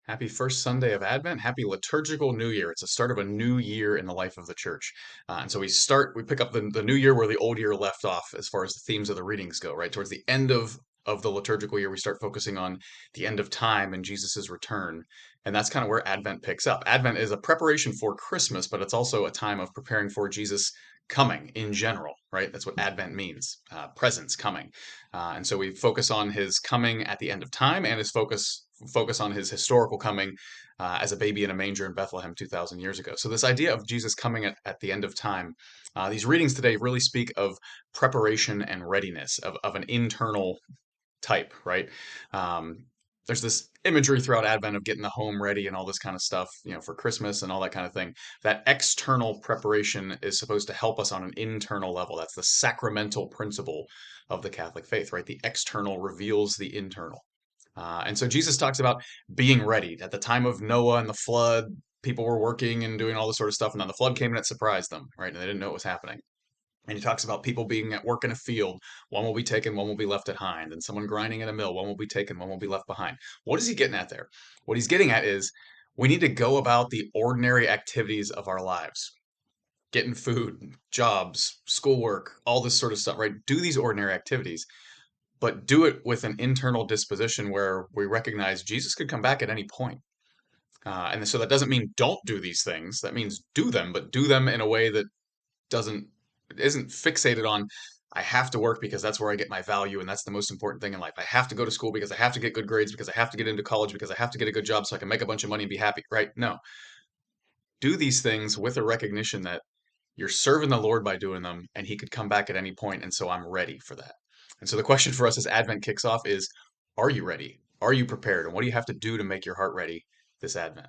Happy first Sunday of Advent. Happy liturgical New Year. It's the start of a new year in the life of the church. And so we pick up the new year where the old year left off as far as the themes of the readings go, right? Towards the end of the liturgical year, we start focusing on the end of time and Jesus's return. And that's kind of where Advent picks up. Advent is a preparation for Christmas, but it's also a time of preparing for Jesus coming in general, right? That's what Advent means, presence coming. And so we focus on his coming at the end of time and his focus on his historical coming as a baby in a manger in Bethlehem 2,000 years ago. So this idea of Jesus coming at the end of time, these readings today really speak of preparation and readiness of an internal type, right? Um, there's this imagery throughout Advent of getting the home ready and all this kind of stuff, for Christmas and all that kind of thing. That external preparation is supposed to help us on an internal level. That's the sacramental principle of the Catholic faith, right? The external reveals the internal. And so Jesus talks about being ready. At the time of Noah and the flood, people were working and doing all this sort of stuff, and then the flood came and it surprised them, right? And they didn't know what was happening. And he talks about people being at work in a field. One will be taken, one will be left behind. And someone grinding in a mill, one will be taken, one will be left behind. What is he getting at there? What he's getting at is we need to go about the ordinary activities of our lives. Getting food, jobs, schoolwork, all this sort of stuff, right? Do these ordinary activities, but do it with an internal disposition where we recognize Jesus could come back at any point. And so that doesn't mean don't do these things. That means do them, but do them in a way that doesn't isn't fixated on I have to work because that's where I get my value and that's the most important thing in life. I have to go to school because I have to get good grades because I have to get into college because I have to get a good job so I can make a bunch of money and be happy, right? No. Do these things with a recognition that you're serving the Lord by doing them and he could come back at any point and so I'm ready for that. And so the question for us as Advent kicks off is are you ready? Are you prepared? And what do you have to do to make your heart ready this Advent?